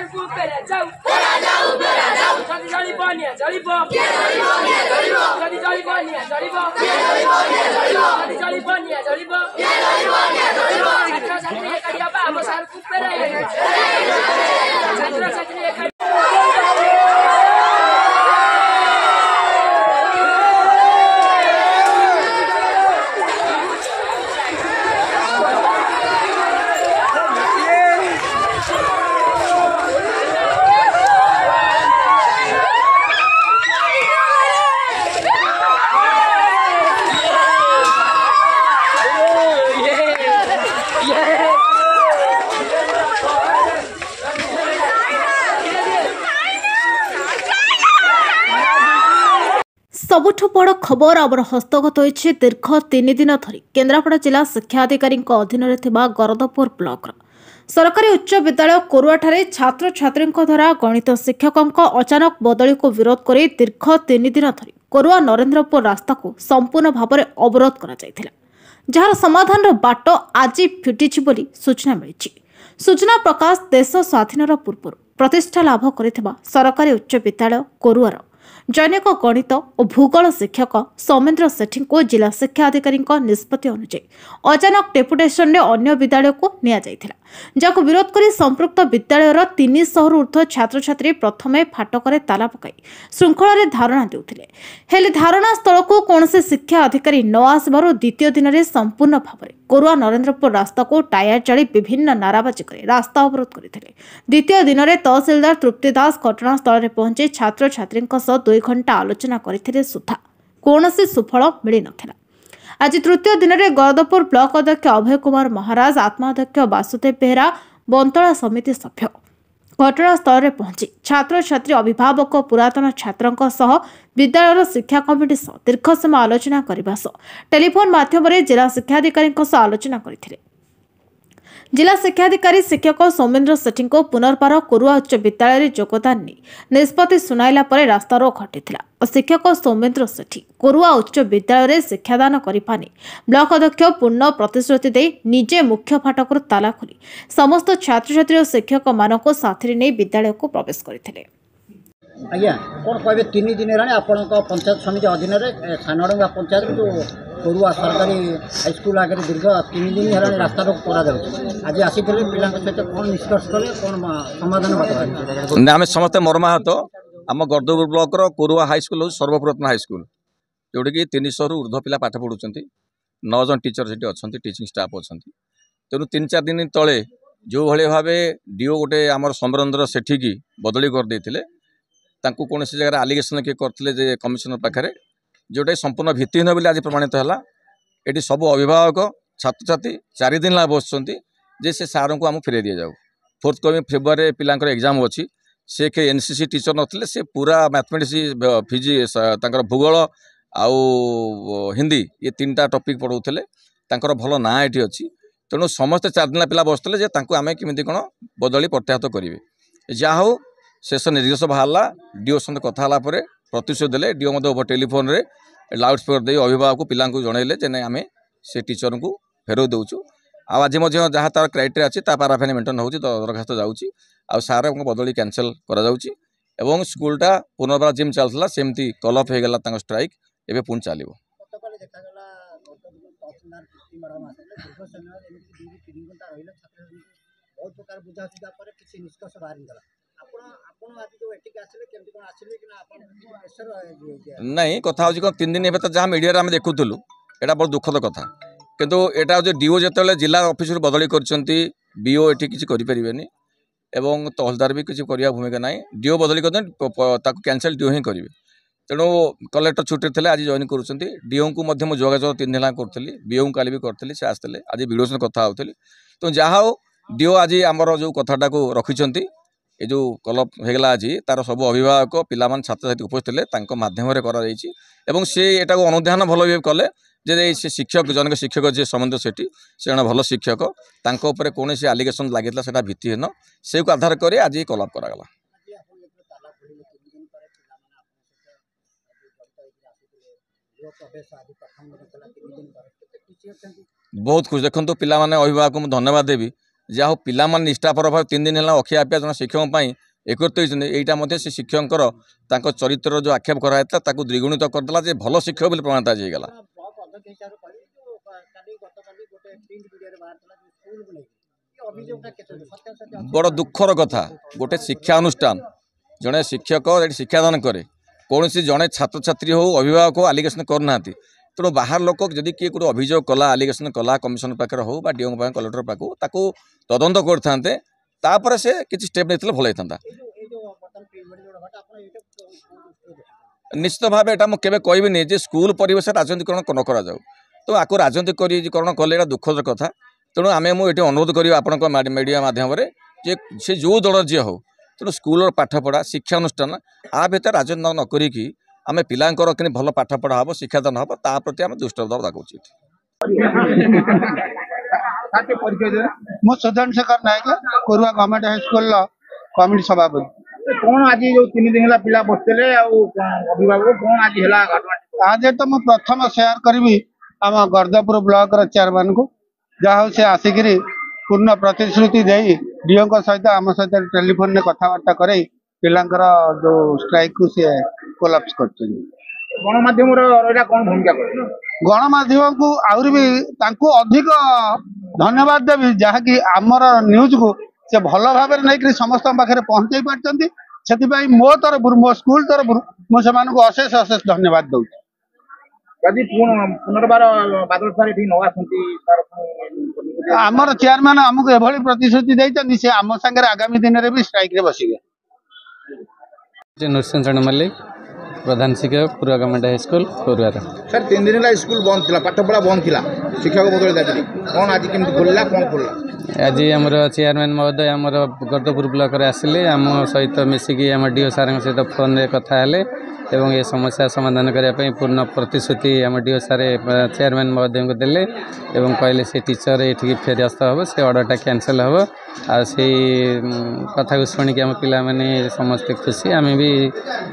को पेरा जाऊ जदी जली बनिया जलिबो जदी जली बनिया जलिबो जदी जली बनिया जलिबो छात्र छात्री करिया बा हम सर को पेरा छात्र छात्री सबुठ बड़ खबर आमर हस्तगत होइछि दीर्घ 3 दिन धरी केन्द्रापड़ा जिला शिक्षा अधिकारी अधीन गरदपुर ब्लॉक सरकारी उच्च विद्यालय कोरुआठारे छात्र छात्री द्वारा गणित शिक्षकों अचानक बदली को विरोध कर दीर्घ 3 दिन धरी कोरुआ नरेन्द्रपुर रास्ता को संपूर्ण भाव में अवरोध करा जायथिला जार समाधान बाट आज फिटिछि बोली सूचना मिली। सूचना प्रकाश देश स्वाधीन पूर्व प्रतिष्ठा लाभ करिथिबा सरकारी उच्च विद्यालय कोरुआर जैनिक गणित और भूगोल शिक्षक सौमेन्द्र सेठी को जिला शिक्षा अधिकारी निष्पत्ति अनुसार अचानक डेपुटेशन में अन्य विद्यालय को नियाଯାଇଥିଲା जाको विरोध कर संपृक्त विद्यालय 300 ऊर्ध्व छात्र छात्री प्रथमे फाटक ताला पकाई श्रृंखल धारणा देउथिले हेले धारणा स्थल को कौन से शिक्षा अधिकारी न आसबार द्वितीय दिन में संपूर्ण भाव में कोरुआ नरेन्द्रपुर रास्ता को टायर जाली विभिन्न नाराबाजी कर रास्ता अवरोध करते द्वितीय दिन में तहसिलदार तृप्ति दास घटनास्थल में पहुंची छात्र छात्री 2 घंटा आलोचना करथिले सुधा कौन से सुफल मिल नथिला। आज तृतीय दिन में गरदपुर ब्लॉक अध्यक्ष अभय कुमार महाराज आत्मा अध्यक्ष वासुदेव बेहरा बंतला समिति सभ्य घटनास्थल में पहुंची छात्र छात्री अभिभावक पुरातन छात्रों सह विद्यालय शिक्षा कमिटी सह दीर्घ समय आलोचना करने टेलीफोन माध्यम जिला शिक्षाधिकारी आलोचना करथिले। जिला शिक्षाधिकारी शिक्षक सौमेन्द्र सेठी को पुनर्बार कोरुआ उच्च विद्यालय योगदान निष्पत्ति सुनाइला परे रास्ता रोक हटिथिला और शिक्षक सौमेन्द्र सेठी कोरुआ उच्च विद्यालय शिक्षादान करिपानी ब्लॉक अध्यक्ष पूर्ण प्रतिश्रुति दे निजे मुख्य फाटक ताला खोली समस्त छात्र छात्री और शिक्षक मानक साथी नहीं विद्यालय को प्रवेश करथिले। आज्ञा कौन कहे 3 दिन है आपण पंचायत समिति अधीन सानडा पंचायत जो कोरुआ सरकारी हाईस्कूल आगे दीर्घ 3 दिन है रास्ता रोक आज आसी पिला सहित कौन निष्कर्ष कले कौन समाधान बात आम समस्ते मर्माहत आम गरदपुर ब्लॉक कोरुआ हाईस्कूल हूँ सर्वपुरातन हाईस्कूल जोटा कि 300 ऊर्ध्व पिला पाठ पढ़ुं 9 जन टीचर से अच्छा टीचिंग स्टाफ अच्छा तेणु 3-4 दिन तले जो भाई भाव डीओ गोटे आम समरेन्द्र सेठी की बदली करदे कौन सी जगह आलिगेसन किए करते कमिशनर पाखे जोटा संपूर्ण भित्तिहीन बोली आज प्रमाणित है। ये सब अभिभावक छात्र छात्री 4 दिन बस से सार को आम फेर दि जाऊ 4 फेब्रुआरी पिलांकर एग्जाम अच्छी से एनसीसी टीचर नथिले से पूरा मैथमेटिक्स फिजिक्स भूगोल आउ हिंदी ये 3टा टॉपिक पढ़ाऊले भल ना ये अच्छी तेणु समस्ते 4 दिन पिला बसते आम केमी कौन बदली प्रत्याहत करेंगे जहाँ हो शेष निर्देश बाहर डीओ सहित कथा प्रतिश्रुति देले डीओ ओवर टेलीफोन रे लाउड स्पीकर दे अभिभावक पिला जनइले जे नहीं आम से टीचर को फेर दौचु आज जहाँ तार क्राइटेरिया अच्छी पाराफेन मेन्टेन हो दरखास्त जाऊँगी आ सार बदली कैंसल कर स्कूलटा पुनर्बार जिम चलता सेमती कल अफ हो गला स्ट्राइक एवं पुणी चलो नहीं कथा हूँ 3 दिन तो जहाँ मीडिया आम देखुलु यहाँ बहुत दुखद कथा किंतु यहाँ जो डीओ जो जिला ऑफिस बदली करो ये किसी करें एवं तहसीलदार भी किसी करने भूमिका ना डीओ बदली कर कैंसल डीओ ही करेंगे तेणु कलेक्टर छुट्टी थे आज जॉइन कर डीओ को जोगाजोग 3 दिन करी बीओ काली भी करी से आसते आज वीडियो सहित कथा होती तो जहाँ हो डीओ आज आमर जो कथाटा को रखिंट ये जो कलप होगा आज तार सब अभिभावक पिला छात्र छात्री उपस्थित मध्यम कर सी एटा अनुधान भल भाव कले जे से शिक्षक जनक शिक्षक जी सौमेन्द्र सेठी से जन भल शिक्षक तांको कौन से आलिगेसन लगी से भित्तिहीन से आधार कर आज कलप करागला। बहुत खुश देखो पिला अभिभावक धन्यवाद देवी जहाँ पिला निष्ठापर भाव 3 दिन है अखिया आपिया जन शिक्षक एकत्रित होती यहाँ से शिक्षक चरित्र जो आक्षेप कराता द्विगुणित करदेला जे भल शिक्षक बोली प्रमाणित आज होगा। बड़ दुखर कथा गोटे शिक्षा अनुष्ठान जड़े शिक्षक शिक्षादान करे कौन जड़े छात्र छात्री हो अभिभावक हो आलिगेसन करना तेणु बाहर लोक जदि किए गोटे अभियोग कला आलिगेसन कला कमिशन पाखे हो डीओ पाखे कलेक्टर पाख तदंत करते से किसी स्टेप नहीं भल होता। निश्चित भाव एटा मुझे कहबी जे स्कूल परिवेश राजनीतिकरण न करा तो आपको राजनीतिकरण कले दुखद कथा। तेणु आम मुझे अनुरोध करी आपण मीडिया माध्यम जे से जो दल जी हो तेणु स्कूल पाठपढ़ा शिक्षा अनुष्ठान आ भर राजनीति न करी आम पिलांकर कि भल पाठपढ़ा हम शिक्षादान हम ता प्रति आम दृष्टि देवा उचित। मु सुधन शेखर नायक कोरुआ गवर्नमेंट हाई स्कूल कमिटी सभापति। कौन आज जो 3 दिन पिला बसते अभिभावक कौन आज है आज तो मुझे प्रथम शेयर करी आम गर्दपुर ब्लॉक चेयरमैन को जहाँ से आसिक पूर्ण प्रतिश्रुति दे डीओ सहित आम सहित टेलीफोन में कथबार्ता कर पिलांकर जो स्ट्राइक को सी कोलाप्स कर गणमाध्यम कौन भूमिका गणमाध्यम को आउरी भी तांको अधिक धन्यवाद देवी जहाँकि आमर न्यूज को से भल भाव नहीं समस्त पाखे पहुंचाई पार्टी मो तरफ मो स्कूल तरफ मुझे अशेष अशेष धन्यवाद दूँ। यदि पुनर्बार बादल सार ये न आसती आमर चेयरमैन आमको एभली प्रतिश्रुति देते से आम सागर आगामी दिन में भी स्ट्राइक रे बसिबे। नृसिंह चरण मल्लिक प्रधान शिक्षक पूर्व गवर्नमेंट हाई स्कूल कोरुआ। सर 3 दिन है स्कूल बंद थी पाठपढ़ा बंद थी शिक्षक बदल दाबी कौन आज केमती खोलला कौन खोलला आज आमर चेयरमैन महोदय आमर गर्दपुर ब्लॉक रे आसिले आम सहित मिसिकी आम डीओ सार सहित फोन रे कथा हेले एवं ये समस्या समाधान करने पूर्ण प्रतिश्रुति आम डीओ सारे चेयरमैन महोदय को देले एवं कहले से टीचर ये फेरस्त हम से ऑर्डरटा कैंसल हम आ से कथा को शुणिक आम पिला माने समस्ते खुशी आम भी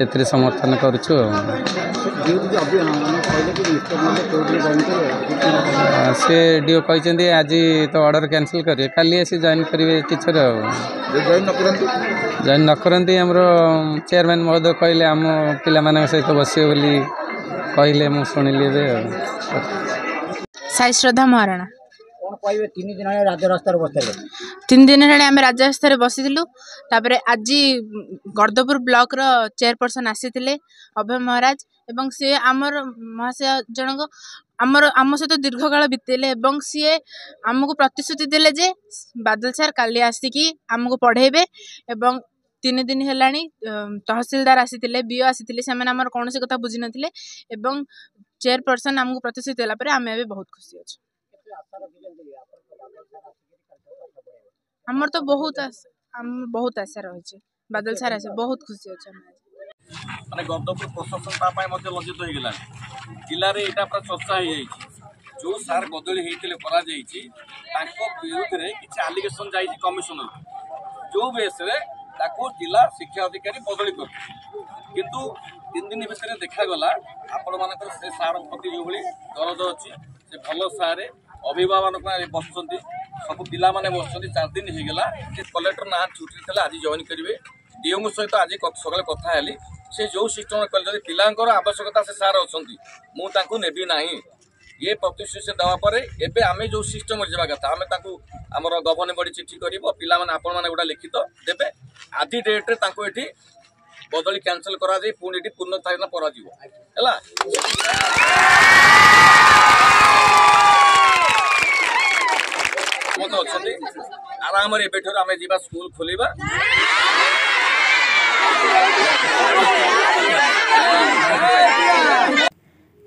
ए समर्थन करुचु। से डीओ कहते आज तो ऑर्डर कैंसल करेंगे काली आसी जॉइन करेंगे टीचर जॉइन न करती आमर चेयरमैन महोदय कहले आम पिला सहित बस बोली कहले मु शुणिली साई श्रद्धा महाराणा। कौन कहबे 3 दिन है राजरास्ता रे बसले 3 दिन है आम राजरास्ता रे बसिलु तापरे आज गर्दपुर ब्लॉक रो चेयरपर्सन आसीथिले अभय महाराज एवं से आमर महाशय जनक आम सहित दीर्घ काल बीतेले एवं सी आमको प्रतिश्रुति देले जे बादल सार काली आसिकी आमको पढ़ेबे एवं 3 दिन हेलाणी तहसीलदार आसीथिले बीओ आसीथिले से माने हमर कोनोसी कथा बुझी नथिले एवं चेयरपर्सन आमको प्रतिश्रुति देला परे आमे बहुत खुशी अछि। हमर तो बहुत आशा रही बादल सार आसे बहुत खुशी अच्छे माने गर्दपुर प्रशासन लज्जित हो गला जिले में यहाँ पूरा चर्चा हो जो सार बदली होते विरुद्ध में किसी आलिगेसन जा कमिशनर जो बेस जिला शिक्षा अधिकारी बदली कर किंतु 3 दिन भितर देखागला आपण मान से सार प्रति जो भाई दरद अच्छी से भल सारे अभिभावक बसुँच सब पिला माने बस 4 दिन होगला कलेक्टर ना छुट्टी थे आज जॉइन करेंगे डीओ सहित आज सकाल कथा हेली से जो सिस्टम कले पिलांकर आवश्यकता से सार अच्छा मुझे नेबी ना ये प्रतिश्रुति से देवापर एवं आम जो सिस्टम जावा कथा आम आमर गवर्निंग बॉडी चिठी कर पिला आपण मैंने गोटा लिखित देवे आज डेट्रे ये बदली कैंसल करा पुणी पूर्णता करा मत अच्छा आराम एबेठर आम जा स्कूल खोलिबा।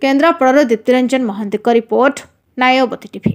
केन्द्रापड़ार दीप्तिरंजन महांती रिपोर्ट नायबती टीवी।